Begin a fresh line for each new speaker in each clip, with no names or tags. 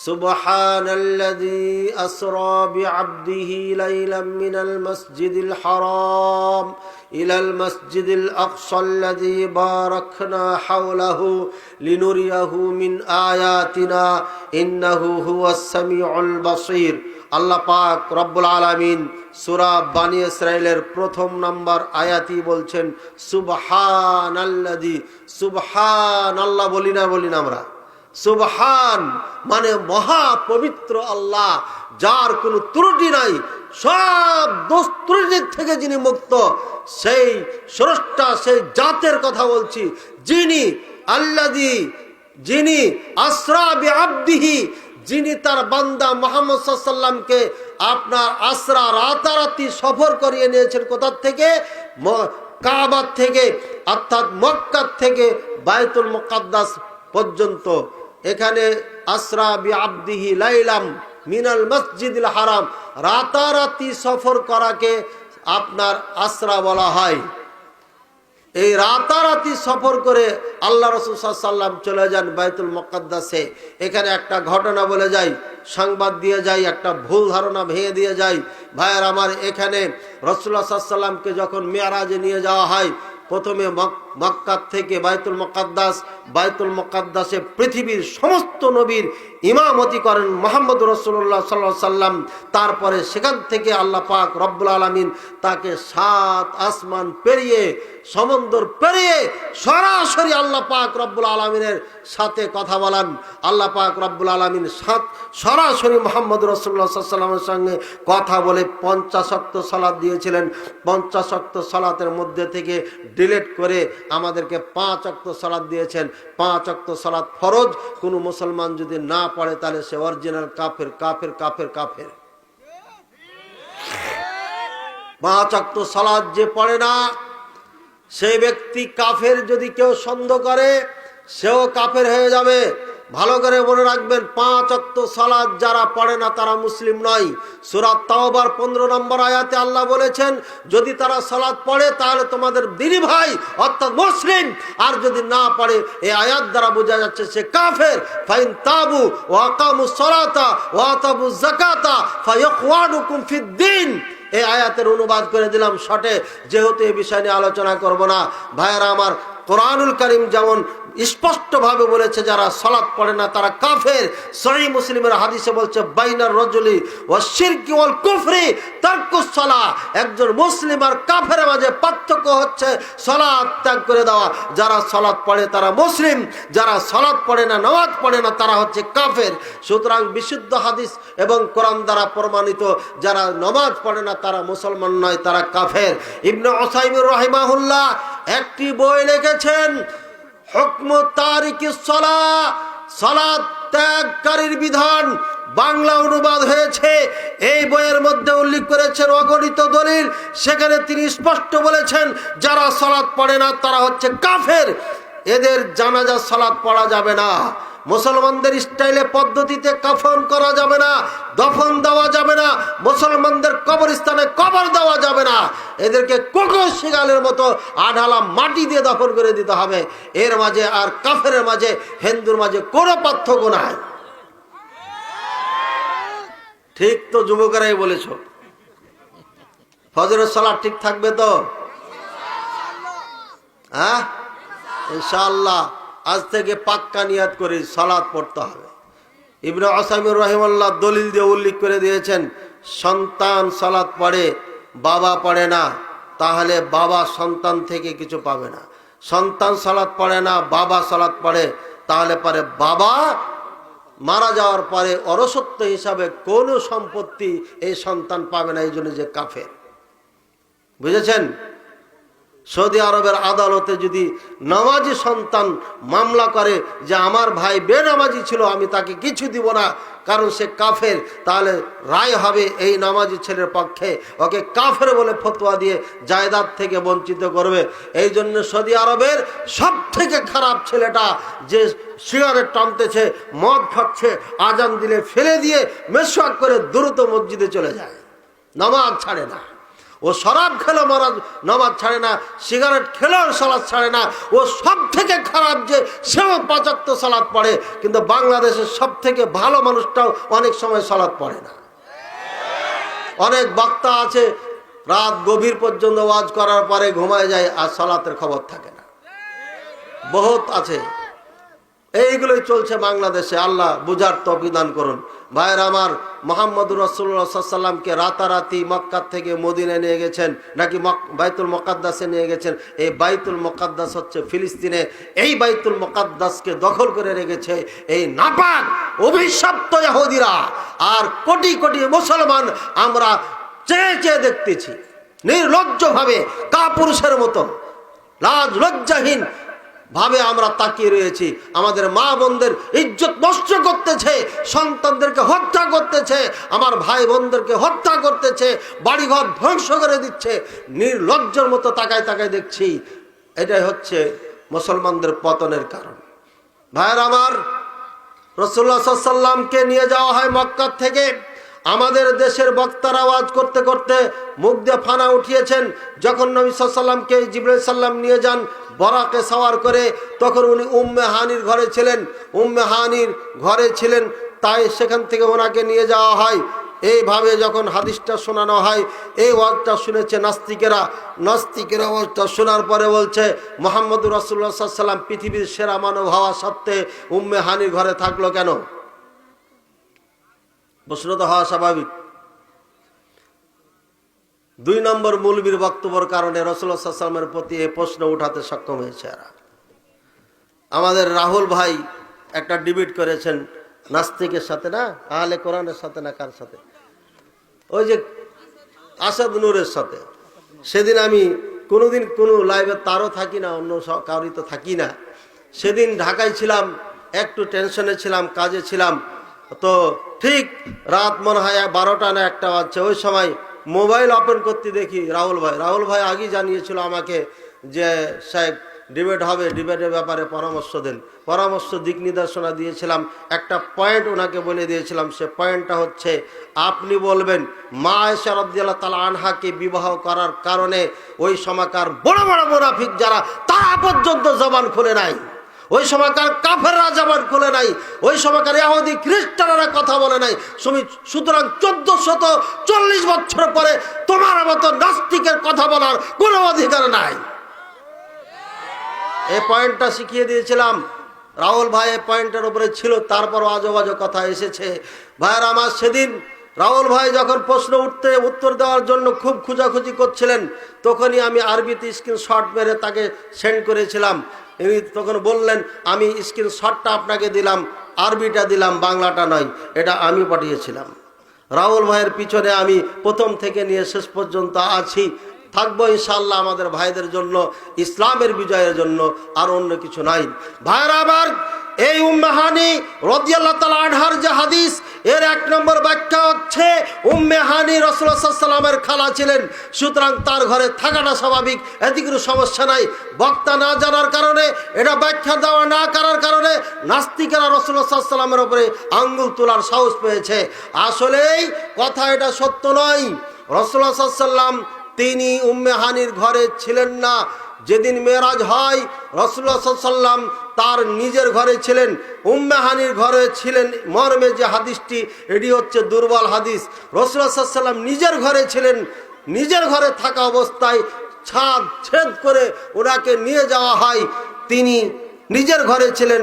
সুবহানাল্লাযী আসরা বিআবদিহি লাইলাম মিনাল মাসজিদিল হারাম ইলাল মাসজিদিল আকসাল্লাযী বারাকনা হাওলাহু লিনুরিয়াহু মিন আয়াতিনা ইন্নাহু হুয়াস সামিউল বাসীর। আল্লাহ পাক রব্বুল আলামিন সূরা বানী ইসরাঈলের প্রথম নম্বর আয়াতই বলছেন সুবহানাল্লাযী। সুবহানাল্লাহ বলি না আমরা। সুবহান মানে মহা পবিত্র আল্লাহ, যার কোনো ত্রুটি নাই, সব দোষ ত্রুটি থেকে যিনি মুক্ত, সেই স্রষ্টা, সেই জাতের কথা বলছি, যিনি আল্লাযী, যিনি আসরা বিআবদিহি, যিনি তার বান্দা মুহাম্মদ সাল্লাল্লাহু আলাইহি ওয়াসাল্লামকে আপনার আসরা রাতারাতি সফর করিয়ে নিয়েছেন। কোথা থেকে? কাবা থেকে, অর্থাৎ মক্কা থেকে বাইতুল মুকাদ্দাস পর্যন্ত। এখানে আসরা বিআবদিহি লাইলাম মিনাল মসজিদিল হারাম, রাতারাতি সফর করাকে আপনার আসরা বলা হয়। এই রাতারাতি সফর করে আল্লাহ রাসূল সাল্লাল্লাহু আলাইহি ওয়াসাল্লাম চলে যান বাইতুল মুকাদ্দাসে। এখানে একটা ঘটনা বলে যাই, সংবাদ দিয়ে যাই, একটা ভুল ধারণা ভেঙে দিয়ে যাই। ভাইয়ের আমার, এখানে রাসূলুল্লাহ সাল্লাল্লাহু আলাইহি ওয়াসাল্লামকে যখন মেরাজে নিয়ে যাওয়া হয়, প্রথমে মক্কা থেকে বাইতুল মুকাদ্দাসে পৃথিবীর সমস্ত নবীর ইমামতি করেন মুহাম্মদ রাসূলুল্লাহ সাল্লাল্লাহু আলাইহি ওয়াসাল্লাম। তারপরে সেখান থেকে আল্লাহ পাক রব্বুল আলামিন তাকে 7 আসমান পেরিয়ে, সমুদ্র পেরিয়ে সরাসরি আল্লাহ পাক রব্বুল আলামিনের সাথে কথা বলান। আল্লাহ পাক রব্বুল আলামিন সরাসরি মুহাম্মদ রাসূলুল্লাহ সাল্লাল্লাহু আলাইহি ওয়াসাল্লামের সঙ্গে কথা বলে 50 ওয়াক্ত সালাত দিয়েছিলেন। 50 ওয়াক্ত সালাতের মধ্যে থেকে ডিলিট করে আমাদেরকে 5 ওয়াক্ত সালাত দিয়েছেন। 5 ওয়াক্ত সালাত ফরজ, কোনো মুসলমান যদি না পড়ে তাহলে সে অরিজিনাল কাফের। 5 ওয়াক্ত সালাত যে পড়ে না সেই ব্যক্তি কাফের। যদি কেউ সন্দেহ করে সেও কাফের হয়ে যাবে। ভালো করে মনে রাখবেন, 5 ওয়াক্ত সালাত যারা পড়ে না তারা মুসলিম নয়। সূরা তাওবার 15 নম্বর আয়াতে আল্লাহ বলেছেন, যদি তারা সালাত পড়ে তাহলে তোমাদের দিনী ভাই অর্থাৎ মুসলিম, আর যদি না পড়ে এই আয়াত দ্বারা বোঝা যাচ্ছে সে কাফের। ফাইন তাবু ওয়া আকামুস সালাতা ওয়া আতাবুজ যাকাতা ফায়াখওয়ানুকুম ফিদ্দিন। এই আয়াতের অনুবাদ করে দিলাম শর্টে, যেহেতু এই বিষয় নিয়ে আলোচনা করব না। ভাইয়েরা আমার, কোরআনুল কারীম যেমন স্পষ্টভাবে বলেছে যারা সালাত পড়ে না তারা কাফের। সহিহ মুসলিমের হাদিসে বলছে বাইনার রাজুলি ওয়াশ শিরকি ওয়াল কুফরি তারকুস সালাহ। একজন মুসলিম আর কাফের মাঝে পার্থক্য হচ্ছে সালাত ত্যাগ করে দেওয়া। যারা সালাত পড়ে তারা মুসলিম, যারা সালাত পড়ে না, নামাজ পড়ে না, তারা হচ্ছে কাফের। সুতরাং বিশুদ্ধ হাদিস এবং কোরআন দ্বারা প্রমাণিত যারা নামাজ পড়ে না তারা মুসলমান নয়, তারা কাফের। ইবনে উসাইমিন রাহিমাহুল্লাহ একটি বই লিখেছেন, হুকম তারিকিস সালাহ, সালাত ত্যাগকারীর বিধান, বাংলা অনুবাদ হয়েছে। এই বইয়ের মধ্যে উল্লেখ করেছেন অগণিত দলিল। সেখানে তিনি স্পষ্ট বলেছেন যারা সালাত পড়ে না তারা হচ্ছে কাফের। এদের জানাজা সালাত পড়া যাবে না, মুসলমানদের স্টাইলে পদ্ধতিতে কাফন করা যাবে না, দফন দেওয়া যাবে না, মুসলমানদের কবরস্থানে কবর দেওয়া যাবে না। এদেরকে কুকুর শিগালের মতো আঢালা মাটি দিয়ে দফন করে দিতে হবে। এর মাঝে আর কাফের মাঝে, হিন্দুর মাঝে কোনো পার্থক্য নাই। ঠিক তো যুবকেরাই বলেছ। ফজরের সালাত ঠিক থাকবে তো? হ্যাঁ, ইনশাআল্লাহ আজ থেকে পাক্কা নিয়াত করে সালাত পড়তে হবে। ইবনে উসাইমিন রাহিমাহুল্লাহ দলিল দিয়ে উল্লেখ করে দিয়েছেন, সন্তান সালাত পড়ে, বাবা পড়ে না, তাহলে বাবা সন্তান থেকে কিছু পাবে না। সন্তান সালাত পড়ে না, বাবা সালাত পড়ে, তাহলে পরে বাবা মারা যাওয়ার পরে অরসত্ব হিসাবে কোনো সম্পত্তি এই সন্তান পাবে না। এই জন্য যে কাফের, বুঝেছেন? সৌদি আরবের আদালতে যদি নামাজি সন্তান মামলা করে যে আমার ভাই বেনামাজি ছিল, আমি তাকে কিছু দিব না কারণ সে কাফের, তাহলে রায় হবে এই নামাজি ছেলের পক্ষে। ওকে কাফের বলে ফতোয়া দিয়ে জায়দাদ থেকে বঞ্চিত করবে। এই জন্য সৌদি আরবের সব থেকে খারাপ ছেলেটা যে সিগারেট টানতেছে, মদ খাচ্ছে, আজান দিলে ফেলে দিয়ে মেসওয়াক করে দ্রুত মসজিদে চলে যায়, নামাজ ছাড়ে না। ও শরাব খেলেও নামাজ ছাড়ে না, সিগারেট খেলেও সালাত ছাড়ে না। ও সব থেকে খারাপ যে সেও 5 ওয়াক্ত সালাত পড়ে, কিন্তু বাংলাদেশের সব থেকে ভালো মানুষটাও অনেক সময় সালাত পড়ে না। অনেক বক্তা আছে রাত গভীর পর্যন্ত ওয়াজ করার পরে ঘুমায় যায়, আর সালাতের খবর থাকে না। বহুত আছে, এইগুলোই চলছে বাংলাদেশে। আল্লাহ বুঝার তৌফিক দান করুন। ভাইয়ের আমার, মুহাম্মদুর রাসূলুল্লাহ সাল্লাল্লাহু আলাইহি ওয়াসাল্লামকে রাতারাতি মক্কা থেকে মদিনায় নিয়ে গেছেন, নাকি বাইতুল মুকাদ্দাসে নিয়ে গেছেন। এই বাইতুল মুকাদ্দাস হচ্ছে ফিলিস্তিনে। এই বাইতুল মুকাদ্দাসকে দখল করে রেখেছে এই নাপাক অভিশপ্ত ইহুদিরা। আর কোটি কোটি মুসলমান আমরা চেয়ে চেয়ে দেখতেছি, নির্লজ্জভাবে কাপুরুষের মতো লাজ লজ্জাহীন ভাবে আমরা তাকিয়ে রয়েছি। আমাদের মা বোনদের ইজ্জত নষ্ট করতেছে, সন্তানদেরকে হত্যা করতেছে, আমার ভাই বোনদেরকে হত্যা করতেছে, বাড়িঘর ধ্বংস করে দিচ্ছে। নির্লজ্জের মতো তাকায় তাকায় দেখছি। এটাই হচ্ছে মুসলমানদের পতনের কারণ। ভাইয়ের আমার, রাসূলুল্লাহ সাল্লাল্লাহু আলাইহি ওয়াসাল্লামকে নিয়ে যাওয়া হয় মক্কা থেকে। আমাদের দেশের বক্তারা আওয়াজ করতে করতে মুখ দিয়ে ফানা উঠিয়েছেন। যখন নবী সাল্লাল্লাহু আলাইহি ওয়াসাল্লামকে জিবরাইল সাল্লাম নিয়ে যান বরাকে সওয়ার করে, তখন উনি উম্মে হানির ঘরে ছিলেন। উম্মে হানির ঘরে ছিলেন, তাই সেখান থেকে ওনাকে নিয়ে যাওয়া হয়। এইভাবে যখন হাদিসটা শোনানো হয়, এই ওয়াজটা শুনেছে নাস্তিকেরা। নাস্তিকেরা ওয়াজটা শোনার পরে বলছে, মুহাম্মদুর রাসূলুল্লাহ সাল্লাল্লাহু আলাইহি ওয়াসাল্লাম পৃথিবীর সেরা মানব হওয়া সত্ত্বে উম্মে হানির ঘরে থাকলো কেন? প্রশ্ন তো হওয়া স্বাভাবিক। 2 নম্বর মৌলবীর বক্তব্যের কারণে রাসূলুল্লাহ সাল্লাল্লাহু আলাইহি ওয়াসাল্লামের প্রতি এই প্রশ্ন উঠাতে সক্ষম হয়েছে এরা। আমাদের রাহুল ভাই একটা ডিবেট করেছেন নাস্তিকের সাথে, না আহলে কোরআনের সাথে, না কার সাথে, ওই যে আসাদ নূরের সাথে। সেদিন আমি কোনোদিন কোনো লাইভে তারও থাকি না, অন্য কারোরই তো থাকি না। সেদিন ঢাকায় ছিলাম, একটু টেনশনে ছিলাম, কাজে ছিলাম। তো ঠিক রাত মনে হয় 12টা না 1টা বাজছে। ওই সময় মোবাইল ওপেন করতে দেখি রাহুল ভাই আগেই জানিয়েছিল আমাকে যে সাহেব ডিবেট হবে, ডিবেটের ব্যাপারে পরামর্শ দেন। পরামর্শ দিক নির্দেশনা দিয়েছিলাম। একটা পয়েন্ট ওনাকে বলে দিয়েছিলাম। সে পয়েন্টটা হচ্ছে, আপনি বলবেন মা আয়েশা রাদিয়াল্লাহু তাআলা আনহাকে বিবাহ করার কারণে ওই সময়কার বড় বড় মুনাফিক যারা, তারা পর্যন্ত জবান খুলে নাই। ওই সময়কার কাফেররা জবান খুলে নাই। ওই সময়কার ইহুদি খ্রিস্টানরা কথা বলে নাই। সুতরাং 1440 বছর পরে তোমার মতো নাস্তিকের কথা বলার কোনো অধিকার নাই। এই পয়েন্টটা শিখিয়ে দিয়েছিলাম। রাহুল ভাই এই পয়েন্টের উপরে ছিল, তারপর আজে কথা এসেছে। ভাইয়ের আমার, সেদিন রাহুল ভাই যখন প্রশ্ন উত্তর দেওয়ার জন্য খুব খোঁজাখুঁজি করছিলেন, তখনই আমি আরবিতে স্ক্রিনশট মেরে তাকে সেন্ড করেছিলাম। তিনি তখন বললেন, আমি স্ক্রিনশটটা আপনাকে দিলাম, আরবিটা দিলাম, বাংলাটা নয়। এটা আমি পাঠিয়েছিলাম। রাহুল ভাইয়ের পিছনে আমি প্রথম থেকে নিয়ে শেষ পর্যন্ত আছি, থাকবো ইনশাআল্লাহ আমাদের ভাইদের জন্য, ইসলামের বিজয়ের জন্য, আর অন্য কিছু নাই। ভাইরা আবার, এই উম্মে হানি রাদিয়াল্লাহু তাআলা আনহার যে হাদিস, এর 1 নম্বর ব্যাখ্যা হচ্ছে উম্মে হানি রাসূলুল্লাহ সাল্লাল্লাহু আলাইহি ওয়াসাল্লামের খালা ছিলেন। সুতরাং তার ঘরে থাকাটা স্বাভাবিক, এতে কোনো সমস্যা নাই। বক্তা না জানার কারণে, এটা ব্যাখ্যা দেওয়া না করার কারণে নাস্তিকেরা রাসূলুল্লাহ সাল্লাল্লাহু আলাইহি ওয়াসাল্লামের উপরে আঙ্গুল তোলার সাহস পেয়েছে। আসলেই কথা এটা সত্য নয়। রাসূলুল্লাহ সাল্লাল্লাহু আলাইহি ওয়াসাল্লাম তিনি উম্মে হানির ঘরে ছিলেন না। যেদিন মেরাজ হয়, রাসূলুল্লাহ সাল্লাল্লাহু আলাইহি ওয়াসাল্লাম তার নিজের ঘরে ছিলেন, উম্মে হানির ঘরে ছিলেন মর্মে যে হাদিসটি, এটি হচ্ছে দুর্বল হাদিস। রাসূলুল্লাহ সাল্লাল্লাহু আলাইহি ওয়াসাল্লাম নিজের ঘরে ছিলেন, নিজের ঘরে থাকা অবস্থায় ছাদ ছেদ করে ওনাকে নিয়ে যাওয়া হয়, তিনি নিজের ঘরে ছিলেন।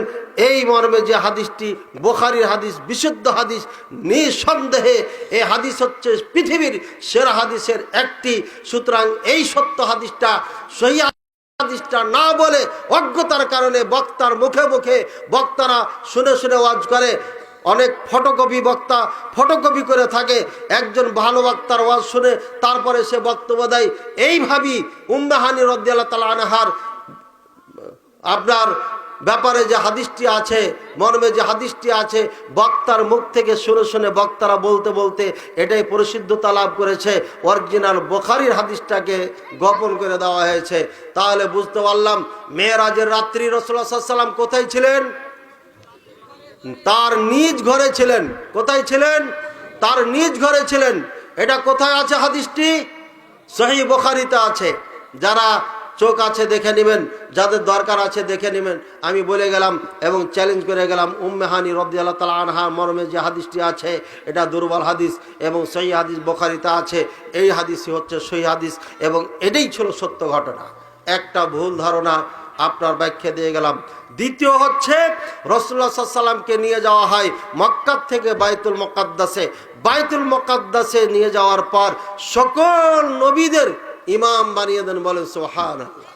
এই মর্মে যে হাদিসটি বুখারীর হাদিস, বিশুদ্ধ হাদিস, নিঃসন্দেহে এই হাদিস হচ্ছে পৃথিবীর সেরা হাদিসের একটি। সুতরাং এই সত্য হাদিসটা, সহিহ হাদিসটা না বলে অজ্ঞতার কারণে বক্তার মুখে মুখে বক্তারা শুনে শুনে ওয়াজ করে। অনেক ফটোকপি বক্তা ফটোকপি করে থাকে। একজন ভালো বক্তার ওয়াজ শুনে তারপরে সে বক্তব্য দেয়। এইভাবেই উম্মে হানি রাদিয়াল্লাহু তাআলা আনহার আপনার ব্যাপারে যে হাদিসটি আছে, মর্মে যে হাদিসটি আছে, বক্তার মুখ থেকে শুনে শুনে বক্তারা বলতে বলতে এটাই প্রসিদ্ধতা লাভ করেছে। অরিজিনাল বুখারীর হাদিসটাকে গোপন করে দেওয়া হয়েছে। তাহলে বুঝতে পারলাম মেরাজের রাত্রি রাসূলুল্লাহ সাল্লাল্লাহু আলাইহি ওয়াসাল্লাম কোথায় ছিলেন? তার নিজ ঘরে ছিলেন। কোথায় ছিলেন? তার নিজ ঘরে ছিলেন। এটা কোথায় আছে হাদিসটি? সহিহ বুখারীতে আছে, যারা চোখ আছে দেখে নেবেন, যাদের দরকার আছে দেখে নেবেন। আমি বলে গেলাম এবং চ্যালেঞ্জ করে গেলাম, উম্মে হানি রাদিয়াল্লাহু তাআলা আনহা মর্মে যে হাদিসটি আছে এটা দুর্বল হাদিস এবং সহিহ হাদিস বুখারীতে আছে। এই হাদিসই হচ্ছে সহিহ হাদিস এবং এটাই ছিল সত্য ঘটনা। একটা ভুল ধারণা আপনার ব্যাখ্যা দিয়ে গেলাম। দ্বিতীয় হচ্ছে, রাসূলুল্লাহ সাল্লাল্লাহু আলাইহি ওয়াসাল্লামকে নিয়ে যাওয়া হয় মক্কা থেকে বাইতুল মুকাদ্দাসে। বাইতুল মুকাদ্দাসে নিয়ে যাওয়ার পর সকল নবীদের ইমাম বানিয়ে দেন, বলেন সুবহানাল্লাহ।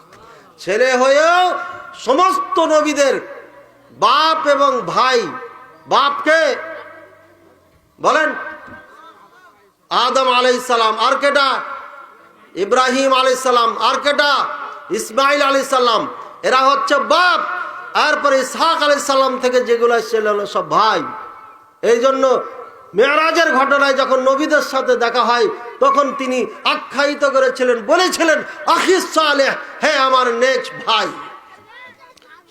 ছেলে হয়েও সমস্ত নবীদের বাপ এবং ভাই, বাপকে বলেন আদম আলাইহিস সালাম, আর কেটা ইব্রাহিম আলাইহিস সালাম, আর কেটা ইসমাইল আলাইহিস সালাম, এরা হচ্ছে বাপ। এরপরে ইসহাক আলাইহিস সালাম থেকে যেগুলো ছিল সব ভাই। এই জন্য মেরাজের ঘটনায় যখন নবীদের সাথে দেখা হয় তখন তিনি আখ্যায়িত করেছিলেন, বলেছিলেন আখিস সালেহ, হে আমার নেক ভাই,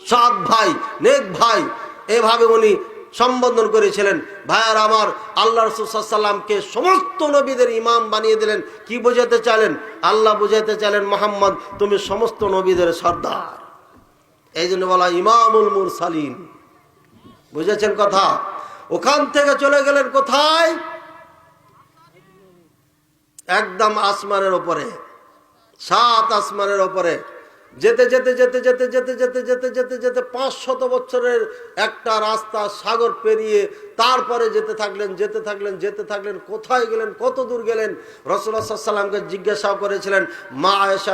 সৎ ভাই, নেক ভাই, এভাবে উনি সম্বোধন করেছিলেন। ভাইয়ার আমার, আল্লাহ রাসূল সাল্লাল্লাহু আলাইহি ওয়াসাল্লামকে সমস্ত নবীদের ইমাম বানিয়ে দিলেন। কি বোঝাতে চাইলেন? আল্লাহ বোঝাতে চাইলেন, মুহাম্মদ তুমি সমস্ত নবীদের সর্দার। এই জন্য বলা ইমামুল মুরসালিন। বুঝেছেন কথা? ওখান থেকে চলে গেলেন কোথায়? একদম আসমানের উপরে, 7 আসমানের উপরে। যেতে যেতে যেতে যেতে যেতে যেতে যেতে যেতে যেতে 500 বছরের একটা রাস্তা সাগর পেরিয়ে তারপরে যেতে থাকলেন, যেতে থাকলেন, যেতে থাকলেন। কোথায় গেলেন? কত দূর গেলেন? রাসূলুল্লাহ সাল্লাল্লাহু আলাইহি ওয়াসাল্লামকে জিজ্ঞাসা করেছিলেন মা আয়েশা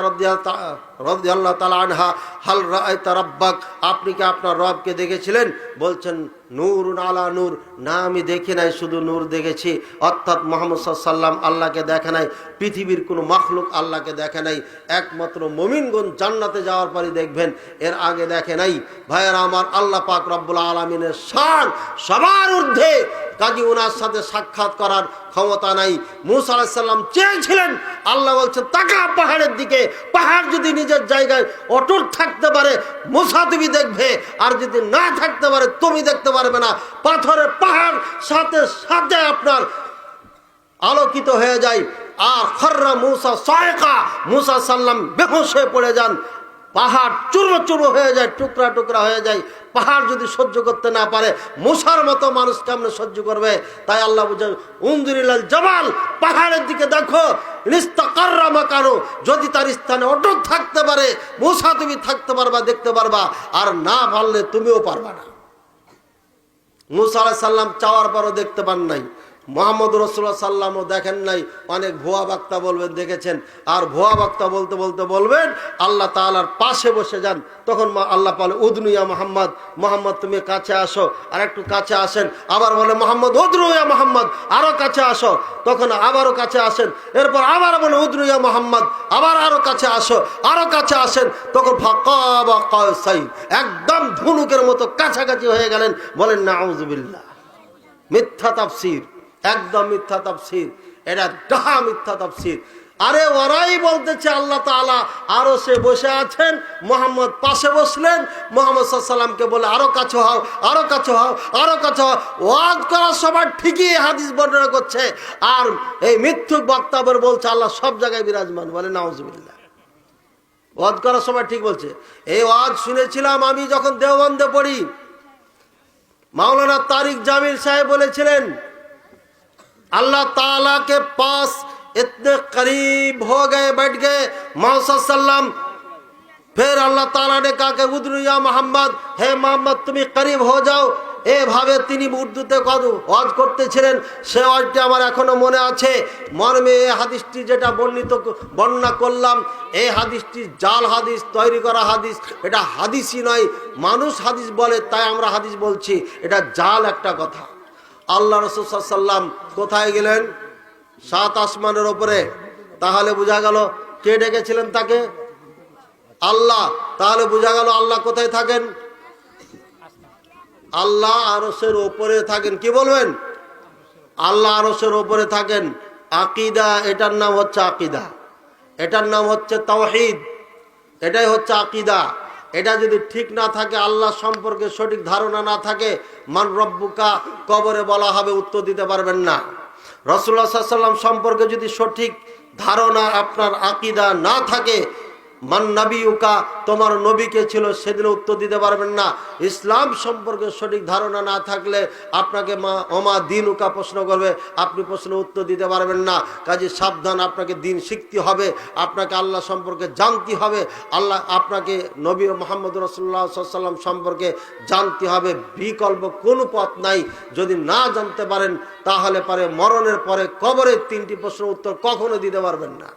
রাদিয়াল্লাহু তাআলা আনহা, হাল রাআইতা রাব্বাক, আপনি কি আপনার রবকে দেখেছিলেন? বলছেন নূরুন আলা নূর, না আমি দেখি নাই, শুধু নূর দেখেছি। অর্থাৎ মুহাম্মদ সাল্লাল্লাহু আলাইহি ওয়াসাল্লাম আল্লাহকে দেখে নাই, পৃথিবীর কোনো মাখলুক আল্লাহকে দেখে নাই। একমাত্র মুমিনগণ জান্নাতে যাওয়ার পরই দেখবেন, এর আগে দেখে নাই। ভাইয়েরা আমার, আল্লাহ পাক রব্বুল আলামিনের শান সবার ঊর্ধ্বে, কাজী ওনার সাথে সাক্ষাৎ করার ক্ষমতা নাই। মূসা আলাইহিস সালাম চেয়েছিলেন, আল্লাহ বলছেন তাকা পাহাড়ের দিকে, পাহাড় যদি নিজের জায়গায় অটুট থাকতে পারে মূসা তুমি দেখবে, আর যদি না থাকতে পারে তুমি দেখতে পারবে না। পাথরের পাহাড় সাথে সাথে আপনার আলোকিত হয়ে যায়। আর খররা মূসা সায়কা, মূসা সাল্লাম বেহুশ হয়ে পড়ে যান, পাহাড় চূর্ণ চূর্ণ হয়ে যায়, টুকরা টুকরা হয়ে যায়। পাহাড় যদি সহ্য করতে না পারে, মূসার মতো মানুষ কেমনে সহ্য করবে? তাই আল্লাহ বুঝেন উনজুরিলাল জাবাল, পাহাড়ের দিকে দেখো, ইস্তাকাররা মাকানু, যদি তার স্থানে অটুট থাকতে পারে মূসা তুমি থাকতে পারবা, দেখতে পারবা, আর না পারলে তুমিও পারবা না। মূসা আলাইহিস সালাম চাওয়ার পরও দেখতে পান নাই, মুহাম্মদ রাসূলুল্লাহ সাল্লামও দেখেন নাই। অনেক ভুয়া বক্তা বলবেন দেখেছেন, আর ভুয়া বক্তা বলতে বলতে বলবেন আল্লাহ তাআলার পাশে বসে যান। তখন আল্লাহ বলে উদনু ইয়া মুহাম্মদ, মুহাম্মদ তুমি কাছে আসো, আর একটু কাছে আসেন। আবার বলে মুহাম্মদ উদনু ইয়া মুহাম্মদ, আরো কাছে আসো। তখন আবারও কাছে আসেন। এরপর আবার বলে উদনু ইয়া মুহাম্মদ, আবার আরো কাছে আসো, আরো কাছে আসেন। তখন ফাকাবা কাসাইন, একদম ধনুকের মতো কাছাকাছি হয়ে গেলেন। বলেন নাউযুবিল্লাহ। মিথ্যা তাফসীর, একদম মিথ্যা তাফসীর, এটা ডাহা মিথ্যা তাফসীর। আরে ওরাই বলতেছে আল্লাহ তাআলা আরো সে বসে আছেন, মুহাম্মদ পাশে বসলেন। মুহাম্মদ সাল্লাল্লাহু আলাইহি ওয়াসাল্লামকে বলে আরো কাছে হও, আরো কাছে হও, আরো কাছে হও। ওয়াজ করার সময় ঠিকই হাদিস বর্ণনা করছে, আর এই মিথ্যুক বক্তাদের বলছে আল্লাহ সব জায়গায় বিরাজমান। বলে নাউযুবিল্লাহ। ওয়াজ করার সময় ঠিক বলছে। এই ওয়াজ শুনেছিলাম আমি যখন দেওবন্দে পড়ি। মাওলানা তারিক জামিল সাহেব বলেছিলেন अल्लाह ताला के पास इतने करीब हो गए, बैठ गए मोहम्मद सल्लम। फिर अल्लाह ताला ने कहा कि उदनु या मोहम्मद, हे मोहम्मद तुम्हें करीब हो जाओ। এভাবে তিনি উর্দুতে ওয়াজ করতেছিলেন। সে ওয়াজটি আমার এখনো মনে আছে। মর্মে এই হাদিসটি যেটা বর্ণনা করলাম, এই হাদিসটি জাল হাদিস, তৈরি করা হাদিস। এটা হাদিসই নয়, মানুষ হাদিস বলে তাই আমরা হাদিস বলছি। এটা জাল একটা কথা। আল্লাহ রাসূল সাল্লাল্লাহু আলাইহি ওয়াসাল্লাম কোথায় গেলেন? 7 আসমানের উপরে। তাহলে বোঝা গেল কে ডেকেছিলেন তাকে? আল্লাহ। তাহলে বোঝা গেল আল্লাহ কোথায় থাকেন? আল্লাহ আরশের উপরে থাকেন। কি বলবেন? আল্লাহ আরশের উপরে থাকেন। আকীদা, এটার নাম হচ্ছে আকীদা, এটার নাম হচ্ছে তাওহীদ, এটাই হচ্ছে আকীদা। এটা যদি ঠিক না থাকে, আল্লাহ সম্পর্কে সঠিক ধারণা না থাকে, মান রব্বুকা কবরে বলা হবে, উত্তর দিতে পারবেন না। রাসূলুল্লাহ সাল্লাল্লাহু আলাইহি ওয়াসাল্লাম সম্পর্কে যদি সঠিক ধারণা, আপনার আকীদা না থাকে, মান নাবিউকা, তোমার নবীকে ছিল, সেদিন উত্তর দিতে পারবেন না। ইসলাম সম্পর্কে সঠিক ধারণা না থাকলে আপনাকে ওমা দিনুকা প্রশ্ন করবে, আপনি প্রশ্নের উত্তর দিতে পারবেন না। কাজে সাবধান, আপনাকে দিন শিখতে হবে, আপনাকে আল্লাহ সম্পর্কে জানতে হবে, আল্লাহ আপনাকে নবী মুহাম্মদ রাসূলুল্লাহ সাল্লাল্লাহু আলাইহি ওয়াসাল্লাম সম্পর্কে জানতে হবে। বিকল্প কোনো পথ নাই। যদি না জানতে পারেন তাহলে পারে মরণের পরে কবরের 3টি প্রশ্নের উত্তর কখনো দিতে পারবেন না।